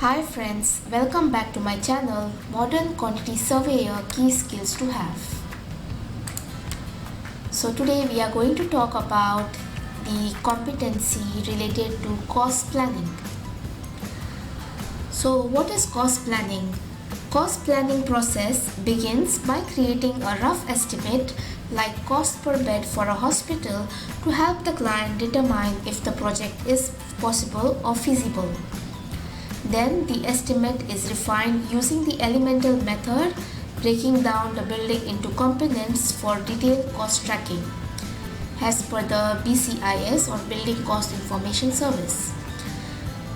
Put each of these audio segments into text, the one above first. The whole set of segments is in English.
Hi friends, welcome back to my channel Modern Quantity Surveyor Key Skills to Have. So today we are going to talk about the competency related to cost planning. So what is cost planning? Cost planning process begins by creating a rough estimate like cost per bed for a hospital to help the client determine if the project is possible or feasible. Then the estimate is refined using the elemental method, breaking down the building into components for detailed cost tracking as per the BCIS or Building Cost Information Service.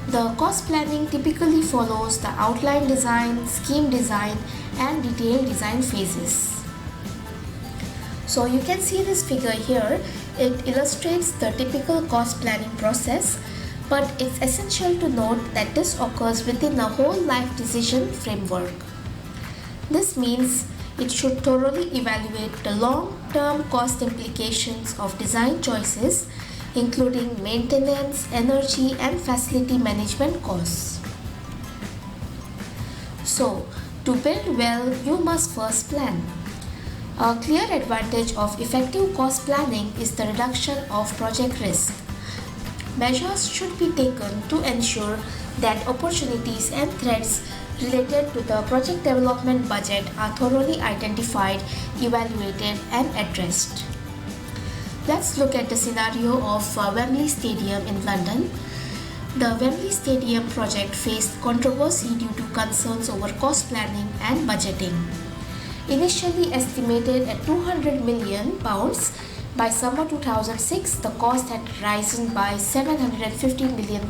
The cost planning typically follows the outline design, scheme design and detailed design phases. So you can see this figure here. It illustrates the typical cost planning process, but it's essential to note that this occurs within a whole life decision framework. This means it should thoroughly evaluate the long-term cost implications of design choices, including maintenance, energy, and facility management costs. So, to build well, you must first plan. A clear advantage of effective cost planning is the reduction of project risk. Measures should be taken to ensure that opportunities and threats related to the project development budget are thoroughly identified, evaluated, and addressed. Let's look at the scenario of Wembley Stadium in London. The Wembley Stadium project faced controversy due to concerns over cost planning and budgeting. Initially estimated at £200 million, by summer 2006, the cost had risen by £750 million.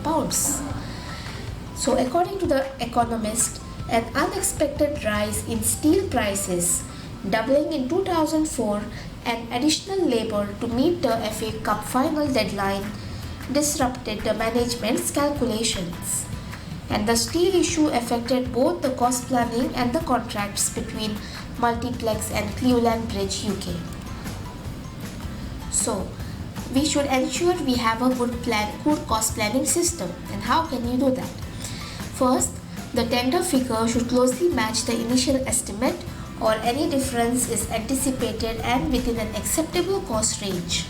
So according to The Economist, an unexpected rise in steel prices, doubling in 2004, and additional labor to meet the FA Cup final deadline disrupted the management's calculations. And the steel issue affected both the cost planning and the contracts between Multiplex and Cleveland Bridge, UK. So, we should ensure we have a good cost planning system. And how can you do that? First, the tender figure should closely match the initial estimate, or any difference is anticipated and within an acceptable cost range.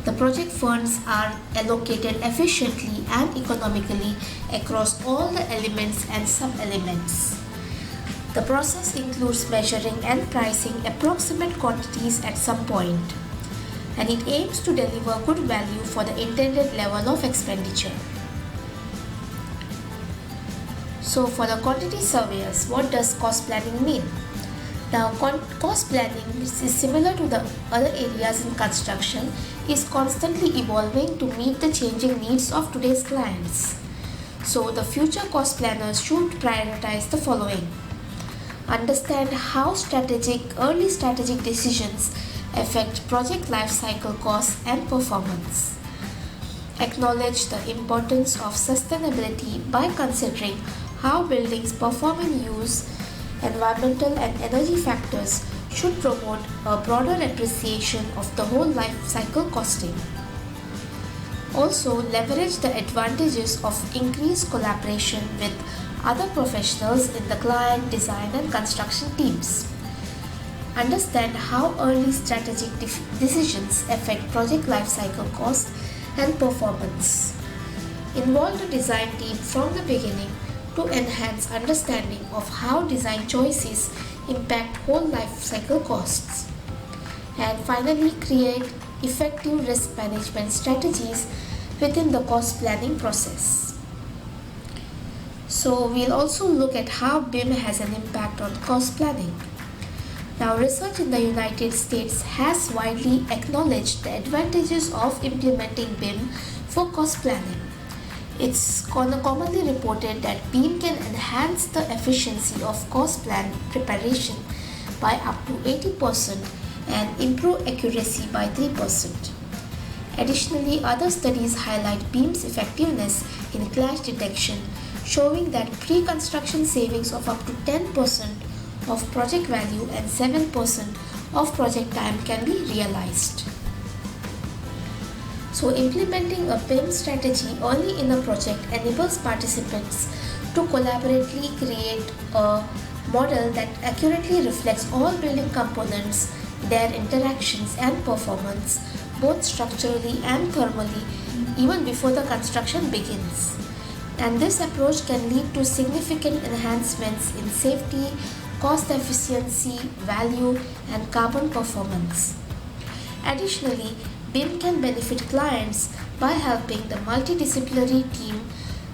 The project funds are allocated efficiently and economically across all the elements and sub-elements. The process includes measuring and pricing approximate quantities at some point, and it aims to deliver good value for the intended level of expenditure. So for the quantity surveyors, what does cost planning mean? Now, cost planning, which is similar to the other areas in construction, is constantly evolving to meet the changing needs of today's clients. So the future cost planners should prioritize the following. Understand how early strategic decisions affect project life cycle costs and performance. Acknowledge the importance of sustainability by considering how buildings perform in use. Environmental and energy factors should promote a broader appreciation of the whole life cycle costing. Also, leverage the advantages of increased collaboration with other professionals in the client, design, and construction teams. Understand how early strategic decisions affect project lifecycle cost and performance. Involve the design team from the beginning to enhance understanding of how design choices impact whole lifecycle costs. And finally, create effective risk management strategies within the cost planning process. So we'll also look at how BIM has an impact on cost planning. Now, research in the United States has widely acknowledged the advantages of implementing BIM for cost planning. It's commonly reported that BIM can enhance the efficiency of cost plan preparation by up to 80% and improve accuracy by 3%. Additionally, other studies highlight BIM's effectiveness in clash detection, showing that pre-construction savings of up to 10% of project value and 7% of project time can be realized. So implementing a BIM strategy early in a project enables participants to collaboratively create a model that accurately reflects all building components, their interactions and performance, both structurally and thermally, even before the construction begins. And this approach can lead to significant enhancements in safety, cost efficiency, value, and carbon performance. Additionally, BIM can benefit clients by helping the multidisciplinary team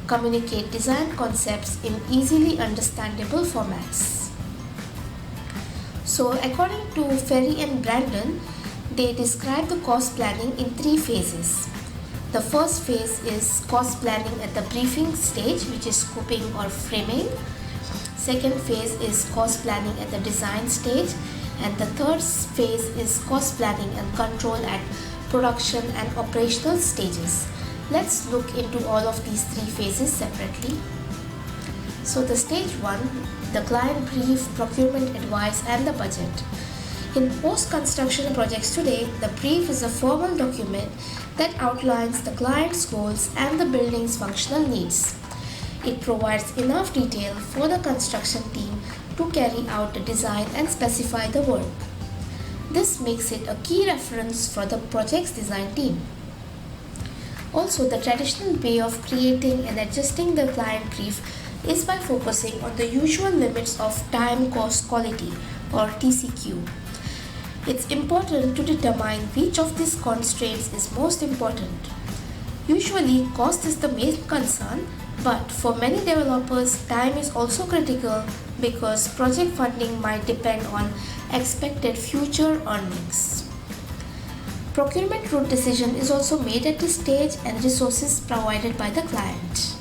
communicate design concepts in easily understandable formats. So, according to Ferry and Brandon, they describe the cost planning in three phases. The first phase is cost planning at the briefing stage, which is scoping or framing. Second phase is cost planning at the design stage, and the third phase is cost planning and control at production and operational stages. Let's look into all of these three phases separately. So the stage 1, the client brief, procurement advice and the budget. In post-construction projects today, the brief is a formal document that outlines the client's goals and the building's functional needs. It provides enough detail for the construction team to carry out the design and specify the work. This makes it a key reference for the project's design team. Also, the traditional way of creating and adjusting the client brief is by focusing on the usual limits of time, cost, quality or TCQ. It's important to determine which of these constraints is most important. Usually, cost is the main concern, but for many developers, time is also critical because project funding might depend on expected future earnings. Procurement route decision is also made at this stage and resources provided by the client.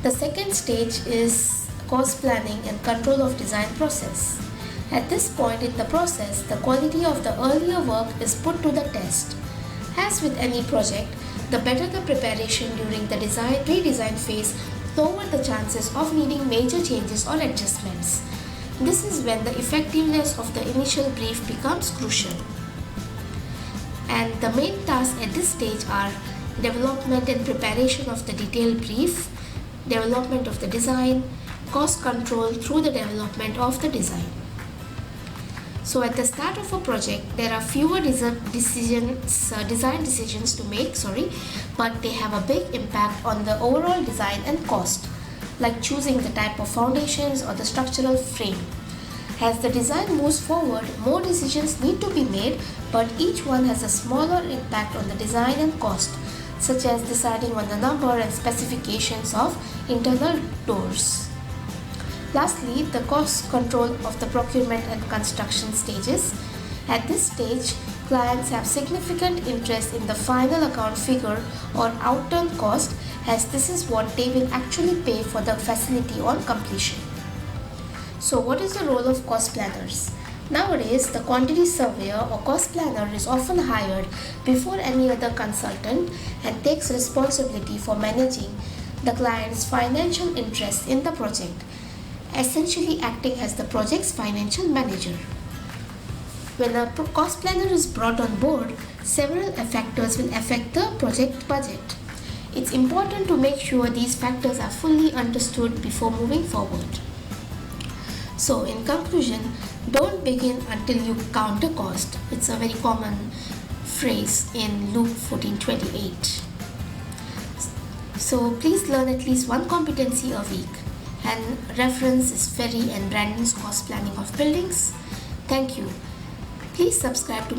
The second stage is cost planning and control of design process. At this point in the process, the quality of the earlier work is put to the test. As with any project, the better the preparation during the redesign phase, lower the chances of needing major changes or adjustments. This is when the effectiveness of the initial brief becomes crucial. And the main tasks at this stage are development and preparation of the detailed brief, development of the design, cost control through the development of the design. So at the start of a project, there are fewer design decisions to make, but they have a big impact on the overall design and cost, like choosing the type of foundations or the structural frame. As the design moves forward, more decisions need to be made, but each one has a smaller impact on the design and cost, such as deciding on the number and specifications of internal doors. Lastly, the cost control of the procurement and construction stages. At this stage, clients have significant interest in the final account figure or outturn cost, as this is what they will actually pay for the facility on completion. So what is the role of cost planners? Nowadays, the quantity surveyor or cost planner is often hired before any other consultant and takes responsibility for managing the client's financial interest in the project, essentially acting as the project's financial manager. When a cost planner is brought on board, several factors will affect the project budget. It's important to make sure these factors are fully understood before moving forward. So in conclusion, don't begin until you count the cost. It's a very common phrase in Luke 14:28. So please learn at least one competency a week. And reference is Ferry and Brandon's cost planning of buildings. Thank you. Please subscribe to my